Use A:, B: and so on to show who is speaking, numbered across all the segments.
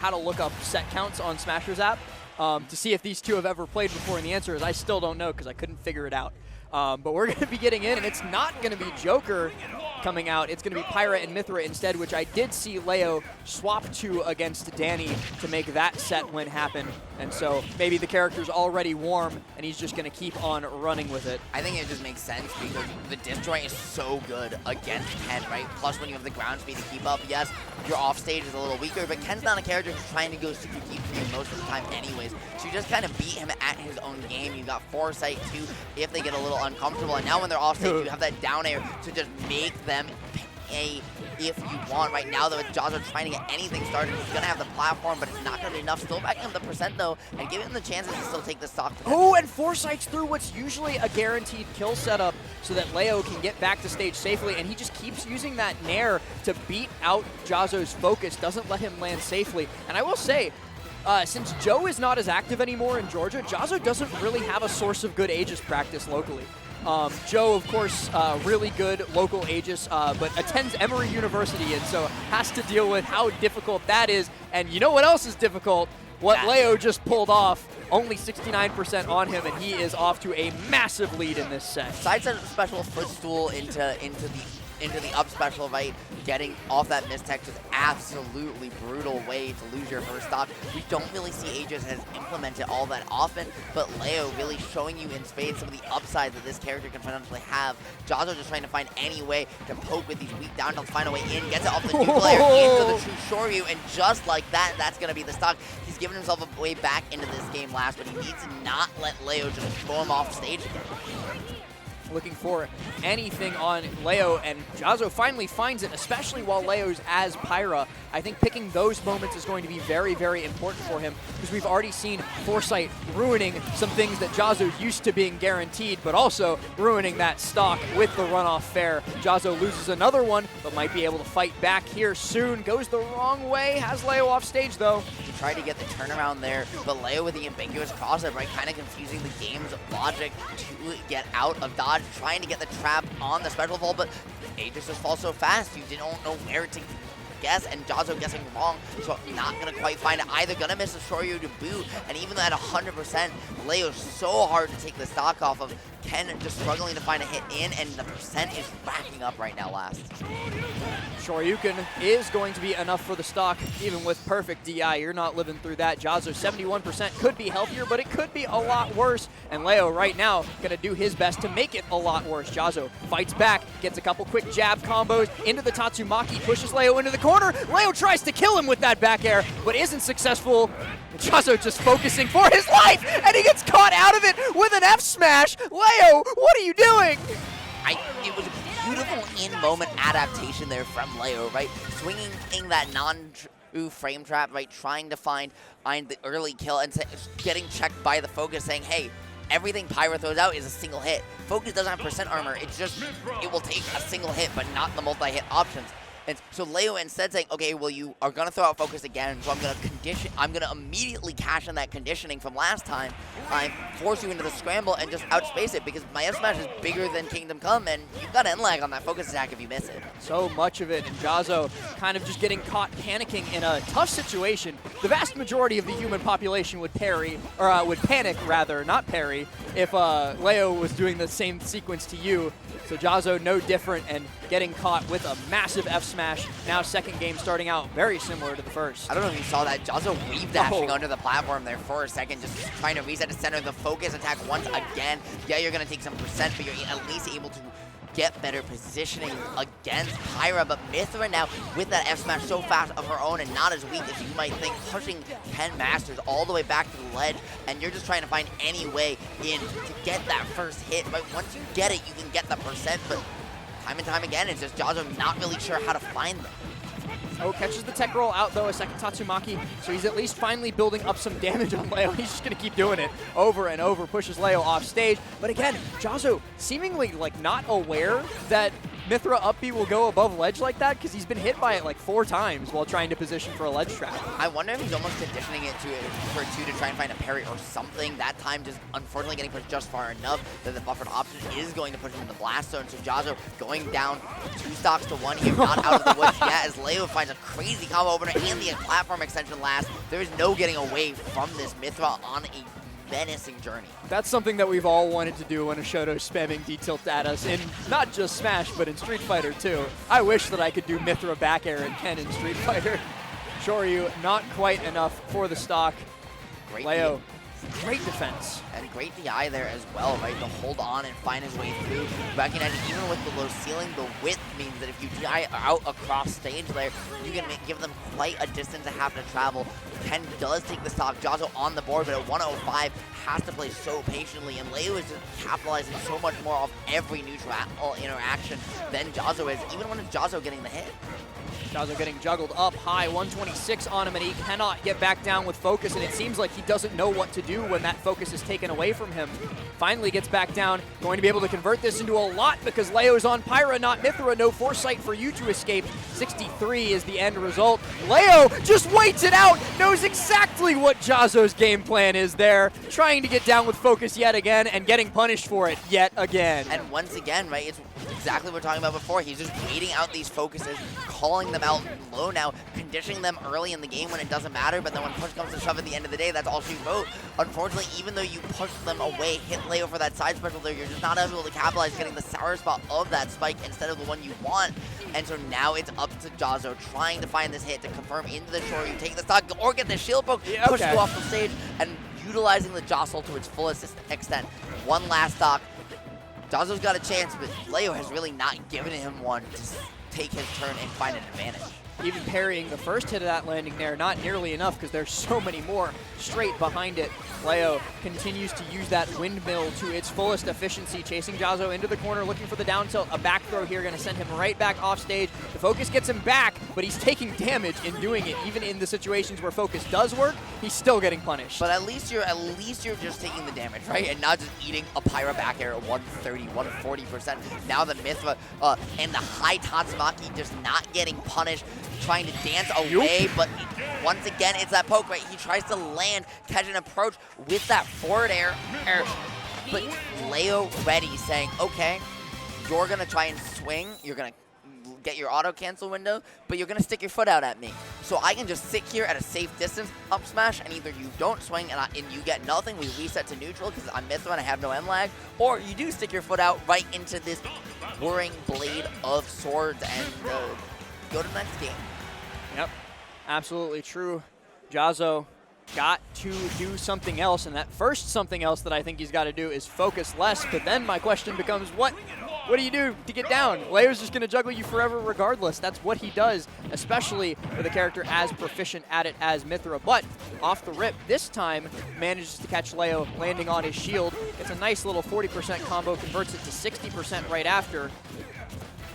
A: how to look up set counts on Smasher's app to see if these two have ever played before, and the answer is I still don't know because I couldn't figure it out. But we're going to be getting in, and it's not going to be Joker coming out. It's going to be Pyra and Mythra instead, which I did see Leo swap to against Danny to make that set win happen. And so maybe the character's already warm, and he's just going to keep on running with it.
B: I think it just makes sense because the disjoint is so good against Ken, right? Plus, when you have the ground speed to keep up, yes, your offstage is a little weaker, but Ken's not a character who's trying to go super deep for you most of the time anyways. So you just kind of beat him at his own game. You got Foresight, too, if they get a little uncomfortable. And now when they're offstage, you have that down air to just make them pay if you want. Right now, though, with Jahzzo trying to get anything started, he's going to have the platform, but it's not going to be enough. Still backing him the percent, though, and giving him the chances to still take the stock.
A: Oh, and Foresight's through what's usually a guaranteed kill setup so that Leo can get back to stage safely, and he just keeps using that Nair to beat out Jahzzo's focus, doesn't let him land safely. And I will say, since Joe is not as active anymore in Georgia, Jahzzo doesn't really have a source of good Aegis practice locally. Joe, of course, really good local Aegis, but attends Emory University, and so has to deal with how difficult that is. And you know what else is difficult? What Leo just pulled off. Only 69% on him, and he is off to a massive lead in this set.
B: Sidestep special footstool into the up special, right? Getting off that mistech is absolutely brutal way to lose your first stock. We don't really see Aegis has implemented all that often, but Leo really showing you in spades some of the upsides that this character can potentially have. Jahzzo just trying to find any way to poke with these weak down tilts, find a way in, gets it off the new player into the true Shoryu, and just like that, that's going to be the stock. He's given himself a way back into this game last, but he needs to not let Leo just storm off stage again.
A: Looking for anything on Leo, and Jahzzo finally finds it, especially while Leo's as Pyra. I think picking those moments is going to be very, very important for him because we've already seen Foresight ruining some things that Jahzzo used to being guaranteed, but also ruining that stock with the runoff fair. Jahzzo loses another one, but might be able to fight back here soon. Goes the wrong way, has Leo off stage though.
B: He tried to get the turnaround there, but Leo with the ambiguous crossover, right, kind of confusing the game's logic to get out of dodge, trying to get the trap on the special vault, but Aegis just falls so fast, you don't know where to guess, and Jahzzo guessing wrong, so not going to quite find it either. Going to miss a Shoryu to boot, and even at 100%, Leo's so hard to take the stock off of. Ken just struggling to find a hit in, and the percent is racking up right now last.
A: Shoryuken is going to be enough for the stock, even with perfect DI. You're not living through that. Jahzzo 71% could be healthier, but it could be a lot worse. And Leo right now going to do his best to make it a lot worse. Jahzzo fights back, gets a couple quick jab combos into the Tatsumaki, pushes Leo into the corner. Leo tries to kill him with that back air, but isn't successful. Jahzzo just focusing for his life, and he gets caught out of it with an F smash. Leo, what are you doing?
B: It was a beautiful in-moment adaptation there from Leo, right? Swinging in that non-true frame trap, right? Trying to find the early kill and getting checked by the focus, saying, hey, everything Pyra throws out is a single hit. Focus doesn't have percent armor. It will take a single hit, but not the multi-hit options. And so Leo instead saying, okay, well, you are going to throw out focus again, so I'm going to immediately cash in that conditioning from last time, force you into the scramble and just outspace it because my F smash is bigger than Kingdom Come, and you've got end lag on that focus attack if you miss it.
A: So much of it, and Jahzzo kind of just getting caught panicking in a tough situation. The vast majority of the human population would parry, or would panic rather, not parry, if Leo was doing the same sequence to you. So Jahzzo no different and getting caught with a massive F smash. Now second game starting out very similar to the first.
B: I don't know if you saw that. Jahzzo weave dashing under the platform there for a second, just trying to reset to center the focus attack once again. Yeah, you're going to take some percent, but you're at least able to get better positioning against Pyra, but Mythra now with that F smash so fast of her own and not as weak as you might think, pushing Ken Masters all the way back to the ledge, and you're just trying to find any way in to get that first hit. But once you get it, you can get the percent, but time and time again, it's just Jahzzo not really sure how to find them.
A: Oh, catches the tech roll out though, a second Tatsumaki, so he's at least finally building up some damage on Leo. He's just gonna keep doing it over and over, pushes Leo off stage. But again, Jahzzo seemingly like not aware that Mythra up B will go above ledge like that? Because he's been hit by it like 4 times while trying to position for a ledge trap.
B: I wonder if he's almost conditioning it for 2 to try and find a parry or something. That time just unfortunately getting pushed just far enough that the buffered option is going to push him in the blast zone. So Jahzzo going down 2 stocks to 1 here, not out of the woods yet, as Leo finds a crazy combo opener and the platform extension last. There is no getting away from this Mythra on a menacing journey.
A: That's something that we've all wanted to do when Ashoto's spamming D-tilt at us in not just Smash, but in Street Fighter too. I wish that I could do Mythra back air and Ken in Street Fighter. Shoryu, not quite enough for the stock.
B: Great
A: Leo, great defense.
B: And great DI there as well, right? To hold on and find his way through. Recognizing even with the low ceiling, the width means that if you DI out across stage there, you can give them quite a distance to have to travel. Ken does take the stock. Jahzzo on the board, but at 105 has to play so patiently, and Leo is just capitalizing so much more off every neutral interaction than Jahzzo is, even when it's Jahzzo getting the hit.
A: Jahzzo getting juggled up high, 126 on him, and he cannot get back down with focus, and it seems like he doesn't know what to do when that focus is taken away from him. Finally gets back down, going to be able to convert this into a lot because Leo's on Pyra, not Mythra. No foresight for you to escape. 63 is the end result. Leo just waits it out, knows exactly what Jahzzo's game plan is there, trying to get down with focus yet again and getting punished for it yet again.
B: And once again, right, it's exactly what we were talking about before. He's just waiting out these focuses, calling them out low now, conditioning them early in the game when it doesn't matter, but then when push comes to shove at the end of the day, that's all she wrote. Unfortunately, even though you push them away, hit Leo for that side special there, you're just not able to capitalize getting the sour spot of that spike instead of the one you want. And so now it's up to Jahzzo trying to find this hit to confirm into the shore. You take the stock or get the shield poke, push you off the stage, and utilizing the jostle to its fullest extent. One last stock. Jahzzo's got a chance, but Leo has really not given him one to take his turn and find an advantage.
A: Even parrying the first hit of that landing there, not nearly enough because there's so many more straight behind it. Leo continues to use that windmill to its fullest efficiency, chasing Jahzzo into the corner, looking for the down tilt. A back throw here going to send him right back off stage. The focus gets him back, but he's taking damage in doing it. Even in the situations where focus does work, he's still getting punished.
B: But at least you're just taking the damage, right? And not just eating a Pyra back air at 130, 140%. Now the Mythra and the high Tatsumaki just not getting punished, trying to dance away, but once again, it's that poke, right? He tries to land, catch an approach with that forward air, but Leo ready, saying, okay, you're going to try and swing, you're going to get your auto cancel window, but you're going to stick your foot out at me. So I can just sit here at a safe distance, up smash, and either you don't swing and you get nothing, we reset to neutral because I'm Mythra and I have no end lag, or you do stick your foot out right into this whirring blade of swords and go to the next game.
A: Yep, absolutely true. Jahzzo got to do something else, and that first something else that I think he's got to do is focus less, but then my question becomes, what do you do to get down? Leo's just going to juggle you forever regardless. That's what he does, especially with a character as proficient at it as Mythra. But off the rip, this time manages to catch Leo landing on his shield. It's a nice little 40% combo, converts it to 60% right after.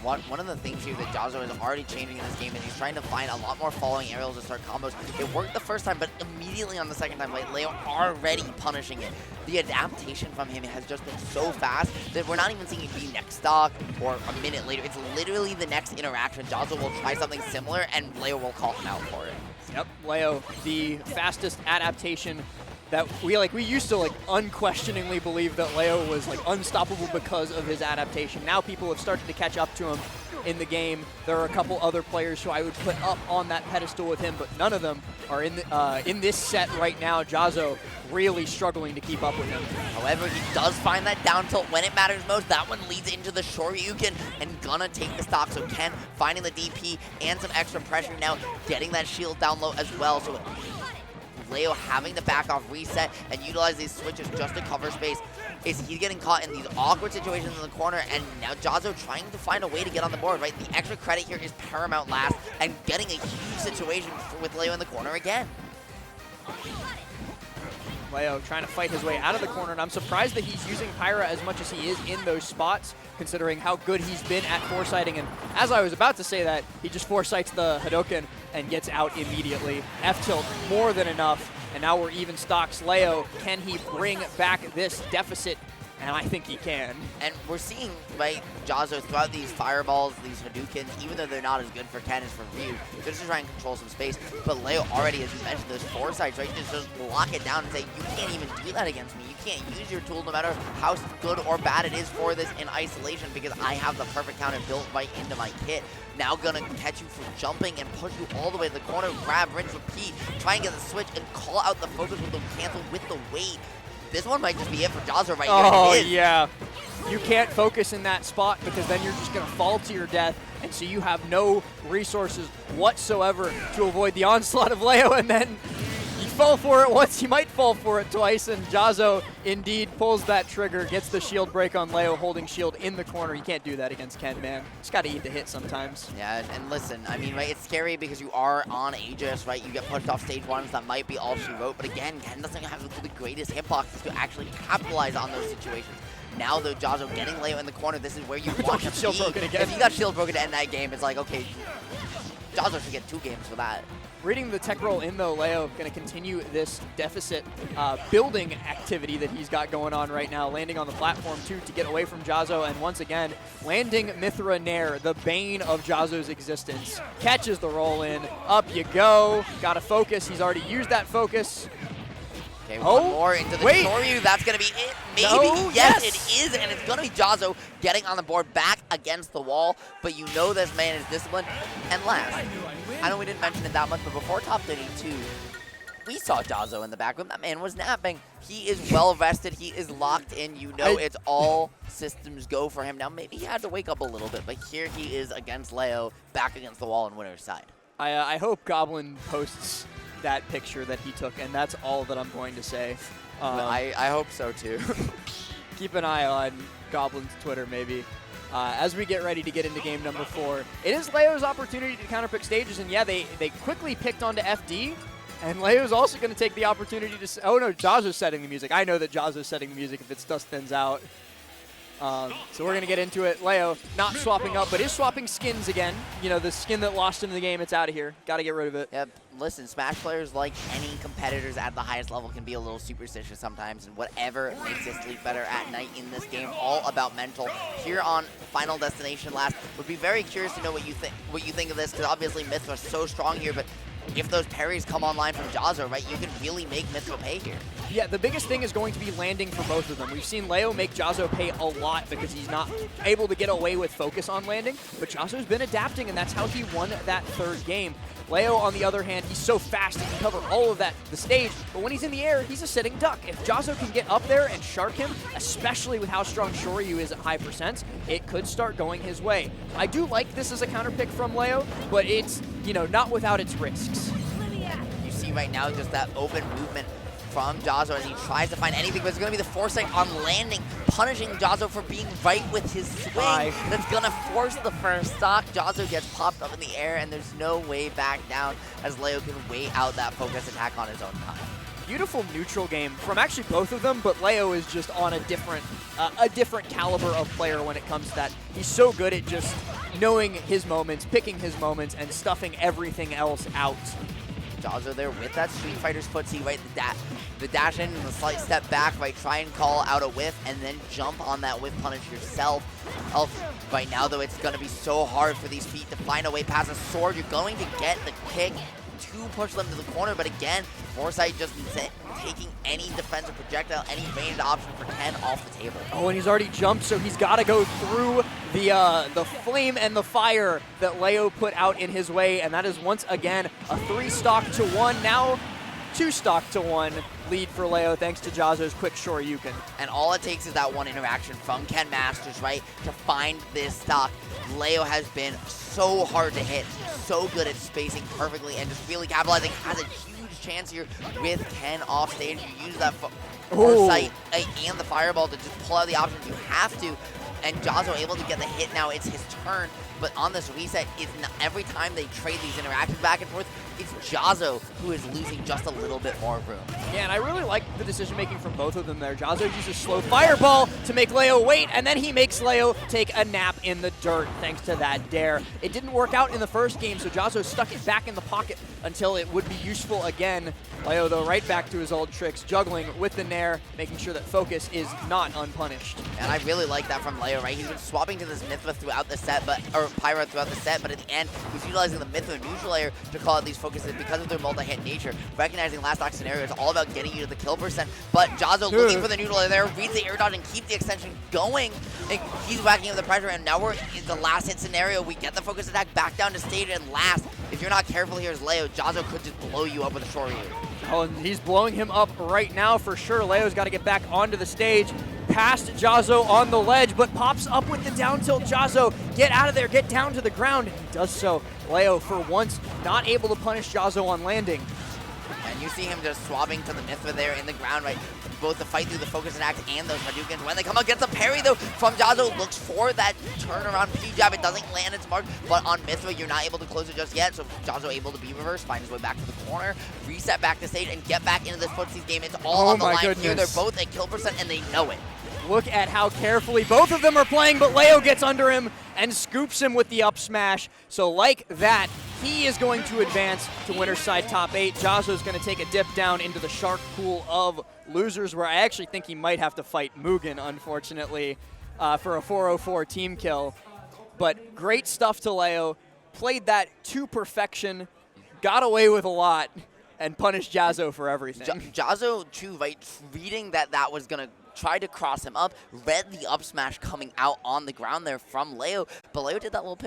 B: One of the things here that Jahzzo is already changing in this game is he's trying to find a lot more following aerials to start combos. It worked the first time, but immediately on the second time, like, Leo already punishing it. The adaptation from him has just been so fast that we're not even seeing it be next stock or a minute later. It's literally the next interaction. Jahzzo will try something similar, and Leo will call him out for it.
A: Yep, Leo, the fastest adaptation that we used to unquestioningly believe that Leo was unstoppable because of his adaptation. Now people have started to catch up to him in the game. There are a couple other players who I would put up on that pedestal with him, but none of them are in this set right now. Jahzzo really struggling to keep up with him.
B: However, he does find that down tilt when it matters most. That one leads into the Shoryuken and gonna take the stock. So Ken finding the DP and some extra pressure now, getting that shield down low as well. So Leo having to back off, reset, and utilize these switches just to cover space. He's getting caught in these awkward situations in the corner, and now Jahzzo trying to find a way to get on the board, right? The extra credit here is paramount last, and getting a huge situation with Leo in the corner again.
A: Leo trying to fight his way out of the corner, and I'm surprised that he's using Pyra as much as he is in those spots, considering how good he's been at foresighting. And as I was about to say that, he just foresights the Hadoken and gets out immediately. F-tilt, more than enough, and now we're even stocks. Leo, can he bring back this deficit and I think he can.
B: And we're seeing, right, Jahzzo throughout these fireballs, these Hadoukens, even though they're not as good for Ken as for Ryu, they're just trying to control some space. But Leo already, as you mentioned, those foresights, right, just lock it down and say, you can't even do that against me. You can't use your tool no matter how good or bad it is for this in isolation because I have the perfect counter built right into my kit. Now gonna catch you for jumping and push you all the way to the corner, grab, rinse, repeat, try and get the switch and call out the focus with the cancel with the weight. This one might just be it for Jahzzo right here.
A: Oh, yeah. You can't focus in that spot because then you're just going to fall to your death. And so you have no resources whatsoever to avoid the onslaught of Leo. And then you fall for it once, you might fall for it twice. And Jahzzo indeed pulls that trigger, gets the shield break on Leo, holding shield in the corner. You can't do that against Ken, man. Just got to eat the hit sometimes.
B: Yeah, and listen, I mean, right, it's scary because you are on Aegis, right? You get pushed off stage 1, so that might be all she wrote. But again, Ken doesn't have the greatest hitboxes to actually capitalize on those situations. Now, though, Jahzzo getting Leo in the corner, this is where you want him to
A: shield
B: be.
A: broken again.
B: If you got shield broken to end that game, it's like, okay, Jahzzo should get 2 games for that.
A: Reading the tech roll in, though, Leo going to continue this deficit building activity that he's got going on right now, landing on the platform, too, to get away from Jahzzo, and once again, landing Mythra Nair, the bane of Jahzzo's existence. Catches the roll in, up you go, got to focus, he's already used that focus.
B: Okay, one more into the Shoryu. That's going to be it. Maybe.
A: No,
B: yes, it is. And it's going to be Jahzzo getting on the board back against the wall. But you know this man is disciplined. And last, I know we didn't mention it that much, but before top 32, we saw Jahzzo in the back room. That man was napping. He is well vested. He is locked in. You know it's all systems go for him. Now, maybe he had to wake up a little bit, but here he is against Leo, back against the wall on winner's side.
A: I hope Goblin posts that picture that he took, and that's all that I'm going to say.
B: I hope so too.
A: Keep an eye on Goblin's Twitter maybe. As we get ready to get into game number 4, it is Leo's opportunity to counterpick stages, and yeah, they quickly picked onto FD, and Leo's also going to take the opportunity to... Oh no, Jahzzo's setting the music. I know that Jahzzo's setting the music if it's Dust Thins Out. So we're going to get into it. Leo not swapping up, but is swapping skins again. You know, the skin that lost him in the game, it's out of here. Got to get rid of it.
B: Yep. Listen, Smash players, like any competitors at the highest level, can be a little superstitious sometimes, and whatever makes you sleep better at night in this game, all about mental. Here on Final Destination last, would be very curious to know what you think of this, because obviously Mythra's so strong here, but if those parries come online from Jahzzo, right, you can really make Mythra pay here.
A: Yeah, the biggest thing is going to be landing for both of them. We've seen Leo make Jahzzo pay a lot because he's not able to get away with focus on landing, but Jahzzo's been adapting, and that's how he won that 3rd game. Leo, on the other hand, he's so fast, he can cover all of the stage, but when he's in the air, he's a sitting duck. If Jahzzo can get up there and shark him, especially with how strong Shoryu is at high percents, it could start going his way. I do like this as a counter pick from Leo, but it's, you know, not without its risks.
B: You see right now just that open movement from Jahzzo as he tries to find anything, but it's going to be the foresight on landing, punishing Jahzzo for being right with his swing. That's going to force the first stock. Jahzzo gets popped up in the air, and there's no way back down as Leo can wait out that focus attack on his own time.
A: Beautiful neutral game from actually both of them, but Leo is just on a different caliber of player when it comes to that. He's so good at just knowing his moments, picking his moments, and stuffing everything else out.
B: Jahzzo there with that Street Fighter's footsie, right? The dash in and the slight step back, right? Try and call out a whiff and then jump on that whiff punish yourself. Right now, though, it's going to be so hard for these feet to find a way past a sword. You're going to get the kick to push them to the corner, but again, Foresight just taking any defensive projectile, any ranged option for Ken off the table.
A: Oh, and he's already jumped, so he's got to go through the flame and the fire that Leo put out in his way, and that is once again a 3-stock-to-1, now 2-stock-to-1 lead for Leo thanks to Jahzzo's quick Shoryuken.
B: And all it takes is that one interaction from Ken Masters, right, to find this stock. Leo has been so hard to hit, so good at spacing perfectly, and just really capitalizing. Has a huge chance here with Ken off stage. You use that foresight and the fireball to just pull out the options you have to. And Jahzzo able to get the hit now. It's his turn. But on this reset, every time they trade these interactions back and forth, It's Jahzzo who is losing just a little bit more room.
A: Yeah, and I really like the decision-making from both of them there. Jahzzo uses slow fireball to make Leo wait, and then he makes Leo take a nap in the dirt thanks to that dare. It didn't work out in the first game, so Jahzzo stuck it back in the pocket until it would be useful again. Leo, though, right back to his old tricks, juggling with the nair, making sure that focus is not unpunished.
B: And I really like that from Leo, right? He's been swapping to this Mythra throughout the set, or Pyra throughout the set, but at the end, he's utilizing the Mythra neutral layer to call out these focuses because of their multi-hit nature. Recognizing last stock scenario is all about getting you to the kill percent, but Jahzzo looking for the neutral layer there, reads the air dodge and keep the extension going. And he's whacking up the pressure, and now we're in the last hit scenario. We get the focus attack back down to stage, and last, if you're not careful here as Leo, Jahzzo could just blow you up with a short
A: Oh, and he's blowing him up right now for sure. Leo's got to get back onto the stage, past Jahzzo on the ledge, but pops up with the down tilt. Jahzzo, get out of there, get down to the ground. He does so. Leo, for once, not able to punish Jahzzo on landing.
B: And you see him just swabbing to the Mythra there in the ground, right? Both the fight through the focus attack and those Hadoukens. When they come out, gets a parry though from Jahzzo. Looks for that turnaround P-jab. It doesn't land its mark, but on Mythra, you're not able to close it just yet. So Jahzzo able to be reversed, find his way back to the corner, reset back to stage, and get back into this footsies game. It's all on the line here. They're both at kill percent, and they know it.
A: Look at how carefully both of them are playing, but Leo gets under him and scoops him with the up smash. So like that, he is going to advance to winner's side top 8. Jahzzo is going to take a dip down into the shark pool of losers, where I actually think he might have to fight Mugen, unfortunately, for a 404 team kill. But great stuff to Leo. Played that to perfection, got away with a lot, and punished Jahzzo for everything.
B: Jahzzo, too, right, reading that was going to try to cross him up, read the up smash coming out on the ground there from Leo, but Leo did that little pivot